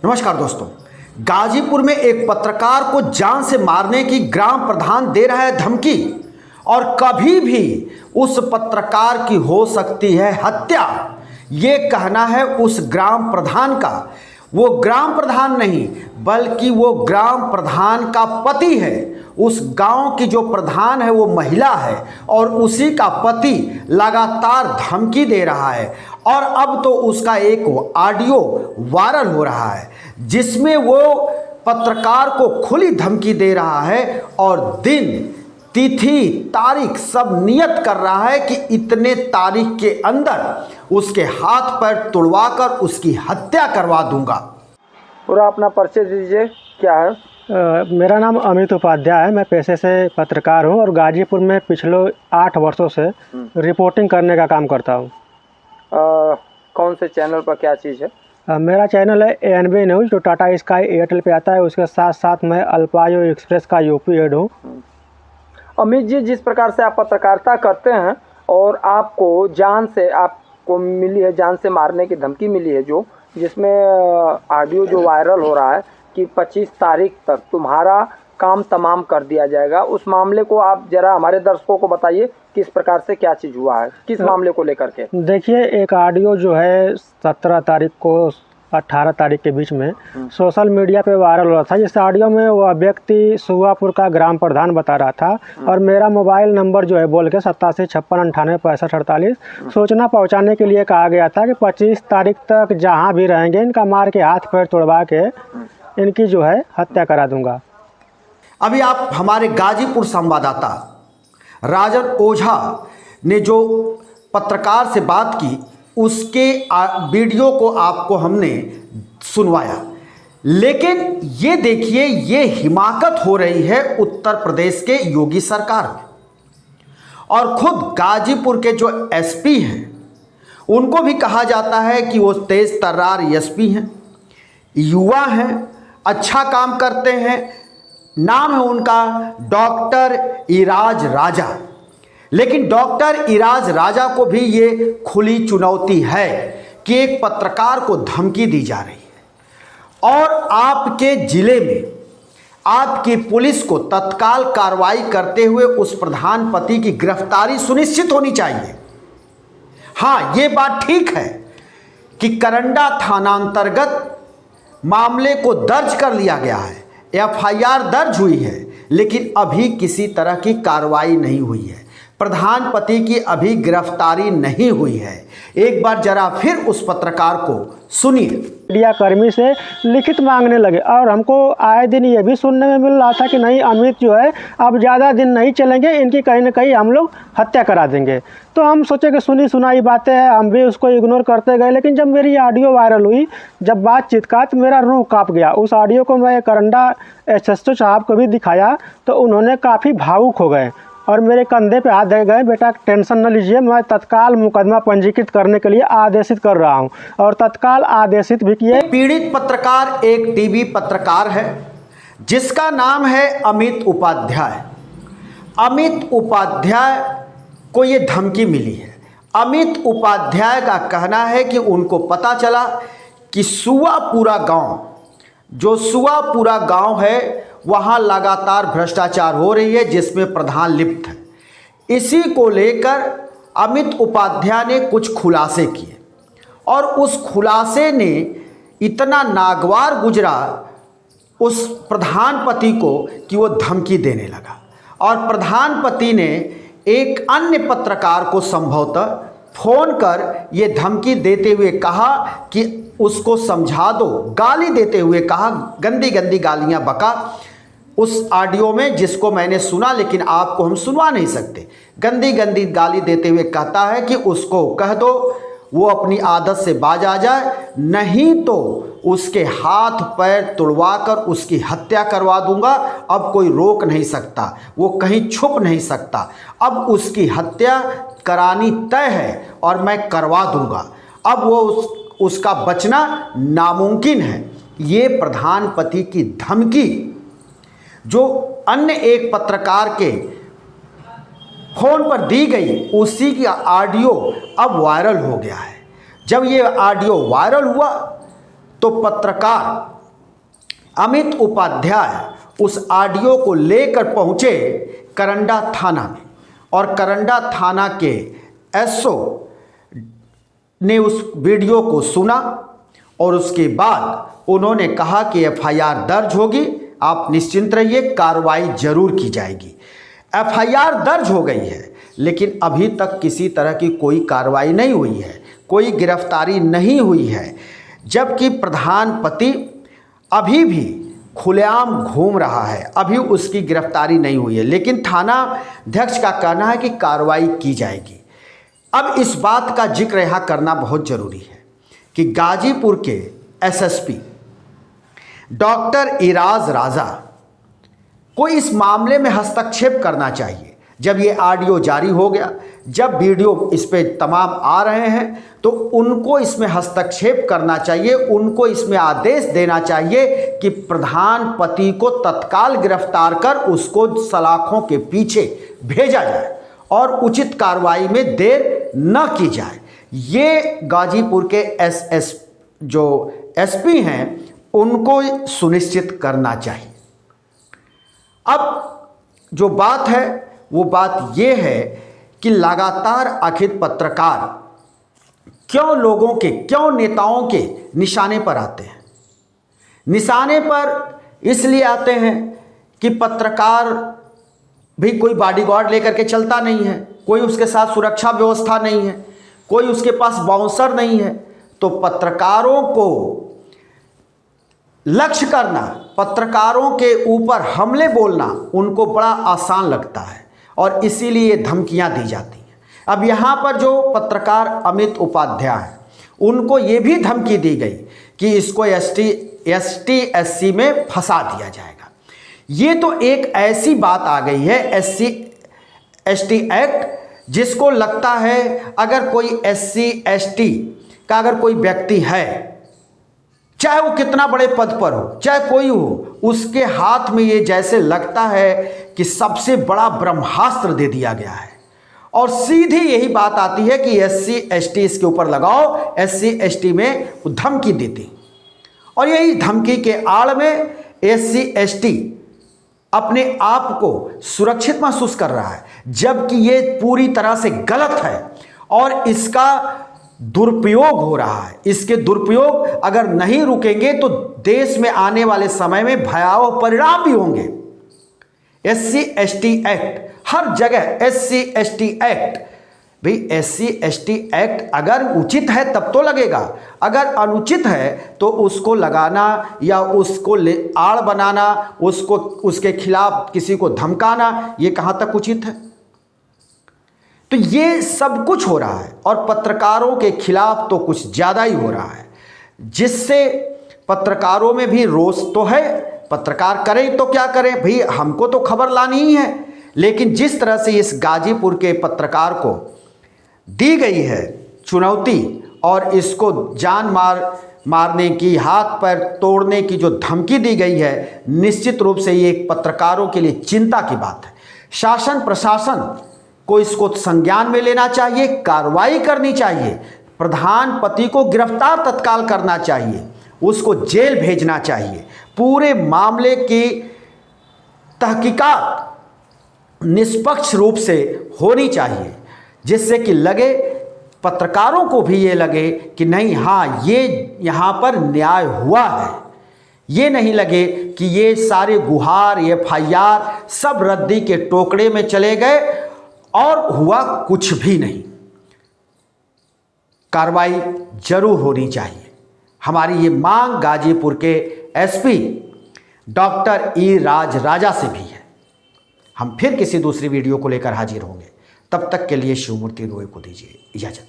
नमस्कार दोस्तों, गाजीपुर में एक पत्रकार को जान से मारने की ग्राम प्रधान दे रहा है धमकी और कभी भी उस पत्रकार की हो सकती है हत्या। ये कहना है उस ग्राम प्रधान का। वो ग्राम प्रधान नहीं बल्कि वो ग्राम प्रधान का पति है। उस गांव की जो प्रधान है वो महिला है और उसी का पति लगातार धमकी दे रहा है। और अब तो उसका एक ऑडियो वायरल हो रहा है जिसमें वो पत्रकार को खुली धमकी दे रहा है और दिन तिथि तारीख सब नियत कर रहा है कि इतने तारीख के अंदर उसके हाथ पैर तुड़वाकर उसकी हत्या करवा दूंगा। पूरा अपना परिचय दीजिए, क्या है? मेरा नाम अमित उपाध्याय है। मैं पेशे से पत्रकार हूं और गाजीपुर में पिछले 8 वर्षों से रिपोर्टिंग करने का काम करता हूं। कौन से चैनल पर क्या चीज़ है? मेरा चैनल है ANB न्यूज़ जो टाटा स्काई एयरटेल पे आता है। उसके साथ साथ मैं अल्पायो एक्सप्रेस का यूपी हेड हूँ। अमित जी, जिस प्रकार से आप पत्रकारिता करते हैं और आपको जान से आपको मिली है, जान से मारने की धमकी मिली है, जो जिसमें ऑडियो जो वायरल हो रहा है कि 25 तारीख तक तुम्हारा काम तमाम कर दिया जाएगा, उस मामले को आप जरा हमारे दर्शकों को बताइए किस प्रकार से क्या चीज़ हुआ है, किस मामले को लेकर के? देखिए, एक ऑडियो जो है 17 तारीख को 18 तारीख के बीच में सोशल मीडिया पे वायरल हो रहा था। जिस ऑडियो में वह व्यक्ति सुवापुर का ग्राम प्रधान बता रहा था और मेरा मोबाइल नंबर जो है बोल के 8756986548 सूचना पहुंचाने के लिए कहा गया था कि 25 तारीख तक जहां भी रहेंगे इनका मार के हाथ पैर तोड़वा के इनकी जो है हत्या करा दूंगा। अभी आप हमारे गाजीपुर संवाददाता राजन ओझा ने जो पत्रकार से बात की उसके वीडियो को आपको हमने सुनवाया, लेकिन ये देखिए, ये हिमाकत हो रही है उत्तर प्रदेश के योगी सरकार में। और खुद गाजीपुर के जो SP हैं उनको भी कहा जाता है कि वो तेज तर्रार SP हैं, युवा हैं, अच्छा काम करते हैं। नाम है उनका डॉक्टर इराज राजा। लेकिन डॉक्टर इराज राजा को भी ये खुली चुनौती है कि एक पत्रकार को धमकी दी जा रही है और आपके जिले में आपकी पुलिस को तत्काल कार्रवाई करते हुए उस प्रधान पति की गिरफ्तारी सुनिश्चित होनी चाहिए। हाँ, ये बात ठीक है कि करंडा थाना अंतर्गत मामले को दर्ज कर लिया गया है, FIR दर्ज हुई है, लेकिन अभी किसी तरह की कार्रवाई नहीं हुई है। प्रधान पति की अभी गिरफ्तारी नहीं हुई है। एक बार जरा फिर उस पत्रकार को सुनिए। मीडिया कर्मी से लिखित मांगने लगे और हमको आए दिन ये भी सुनने में मिल रहा था कि नहीं, अमित जो है अब ज़्यादा दिन नहीं चलेंगे, इनकी कहीं ना कहीं हम लोग हत्या करा देंगे। तो हम सोचे कि सुनी सुनाई बातें हैं, हम भी उसको इग्नोर करते गए। लेकिन जब मेरी ऑडियो वायरल हुई, जब बातचीत का, तो मेरा रूह कांप गया। उस ऑडियो को मैं करंडा SHO साहब को भी दिखाया तो उन्होंने काफ़ी भावुक हो गए और मेरे कंधे पे हाथ दे गए, बेटा टेंशन न लीजिए, मैं तत्काल मुकदमा पंजीकृत करने के लिए आदेशित कर रहा हूं। और तत्काल आदेशित भी किए। पीड़ित पत्रकार एक टीवी पत्रकार है जिसका नाम है अमित उपाध्याय। अमित उपाध्याय को ये धमकी मिली है। अमित उपाध्याय का कहना है कि उनको पता चला कि सुवापुरा गांव, जो सुवापुरा गांव है, वहाँ लगातार भ्रष्टाचार हो रही है जिसमें प्रधान लिप्त है। इसी को लेकर अमित उपाध्याय ने कुछ खुलासे किए और उस खुलासे ने इतना नागवार गुजरा उस प्रधान पति को कि वो धमकी देने लगा। और प्रधान पति ने एक अन्य पत्रकार को संभवतः फ़ोन कर ये धमकी देते हुए कहा कि उसको समझा दो, गाली देते हुए कहा, गंदी गंदी गालियाँ बका उस ऑडियो में, जिसको मैंने सुना लेकिन आपको हम सुनवा नहीं सकते। गंदी गंदी गाली देते हुए कहता है कि उसको कह दो वो अपनी आदत से बाज आ जाए, नहीं तो उसके हाथ पैर तुड़वाकर उसकी हत्या करवा दूंगा। अब कोई रोक नहीं सकता, वो कहीं छुप नहीं सकता। अब उसकी हत्या करानी तय है और मैं करवा दूंगा। अब वो उसका बचना नामुमकिन है। ये प्रधान पति की धमकी जो अन्य एक पत्रकार के फ़ोन पर दी गई, उसी की ऑडियो अब वायरल हो गया है। जब ये ऑडियो वायरल हुआ तो पत्रकार अमित उपाध्याय उस ऑडियो को लेकर पहुंचे करंडा थाना में, और करंडा थाना के एसओ ने उस वीडियो को सुना और उसके बाद उन्होंने कहा कि एफआईआर दर्ज होगी, आप निश्चिंत रहिए, कार्रवाई जरूर की जाएगी। एफआईआर दर्ज हो गई है, लेकिन अभी तक किसी तरह की कोई कार्रवाई नहीं हुई है, कोई गिरफ्तारी नहीं हुई है, जबकि प्रधान पति अभी भी खुलेआम घूम रहा है, अभी उसकी गिरफ्तारी नहीं हुई है। लेकिन थाना अध्यक्ष का कहना है कि कार्रवाई की जाएगी। अब इस बात का जिक्र यहाँ करना बहुत ज़रूरी है कि गाजीपुर के एसएसपी डॉक्टर इराज राजा को इस मामले में हस्तक्षेप करना चाहिए। जब ये ऑडियो जारी हो गया, जब वीडियो इस पे तमाम आ रहे हैं, तो उनको इसमें हस्तक्षेप करना चाहिए, उनको इसमें आदेश देना चाहिए कि प्रधान पति को तत्काल गिरफ्तार कर उसको सलाखों के पीछे भेजा जाए और उचित कार्रवाई में देर न की जाए। ये गाजीपुर के एसपी हैं, उनको सुनिश्चित करना चाहिए। अब जो बात है वो बात ये है कि लगातार आखिर पत्रकार क्यों लोगों के, क्यों नेताओं के निशाने पर आते हैं। निशाने पर इसलिए आते हैं कि पत्रकार भी कोई बॉडीगार्ड लेकर के चलता नहीं है, कोई उसके साथ सुरक्षा व्यवस्था नहीं है, कोई उसके पास बाउंसर नहीं है। तो पत्रकारों को लक्ष्य करना, पत्रकारों के ऊपर हमले बोलना उनको बड़ा आसान लगता है और इसीलिए धमकियां दी जाती हैं। अब यहाँ पर जो पत्रकार अमित उपाध्याय हैं, उनको ये भी धमकी दी गई कि इसको ST/SC में फंसा दिया जाएगा। ये तो एक ऐसी बात आ गई है SC/ST एक्ट, जिसको लगता है अगर कोई SC/ST का अगर कोई व्यक्ति है, चाहे वो कितना बड़े पद पर हो, चाहे कोई हो, उसके हाथ में ये जैसे लगता है कि सबसे बड़ा ब्रह्मास्त्र दे दिया गया है और सीधी यही बात आती है कि SC/ST इसके ऊपर लगाओ, SC/ST में धमकी देती। और यही धमकी के आड़ में SC/ST अपने आप को सुरक्षित महसूस कर रहा है, जबकि ये पूरी तरह से गलत है और इसका दुरुपयोग हो रहा है। इसके दुरुपयोग अगर नहीं रुकेंगे तो देश में आने वाले समय में भयावह परिणाम भी होंगे। SC/ST एक्ट, हर जगह SC/ST एक्ट। भाई SC/ST एक्ट अगर उचित है तब तो लगेगा, अगर अनुचित है तो उसको लगाना या उसको आड़ बनाना, उसको उसके खिलाफ किसी को धमकाना, ये कहाँ तक उचित है। तो ये सब कुछ हो रहा है और पत्रकारों के खिलाफ तो कुछ ज़्यादा ही हो रहा है, जिससे पत्रकारों में भी रोष तो है। पत्रकार करें तो क्या करें भाई, हमको तो खबर लानी ही है। लेकिन जिस तरह से इस गाजीपुर के पत्रकार को दी गई है चुनौती और इसको जान मारने की, हाथ पैर तोड़ने की जो धमकी दी गई है, निश्चित रूप से ये एक पत्रकारों के लिए चिंता की बात है। शासन प्रशासन को इसको संज्ञान में लेना चाहिए, कार्रवाई करनी चाहिए, प्रधान पति को गिरफ्तार तत्काल करना चाहिए, उसको जेल भेजना चाहिए। पूरे मामले की तहकीकात निष्पक्ष रूप से होनी चाहिए, जिससे कि लगे, पत्रकारों को भी ये लगे कि नहीं, हाँ ये यहाँ पर न्याय हुआ है। ये नहीं लगे कि ये सारे गुहार, FIR सब रद्दी के टोकरे में चले गए और हुआ कुछ भी नहीं। कार्रवाई जरूर होनी चाहिए। हमारी ये मांग गाजीपुर के SP डॉक्टर इराज राजा से भी है। हम फिर किसी दूसरी वीडियो को लेकर हाजिर होंगे। तब तक के लिए शिवमूर्ति रोय को दीजिए इजाजत।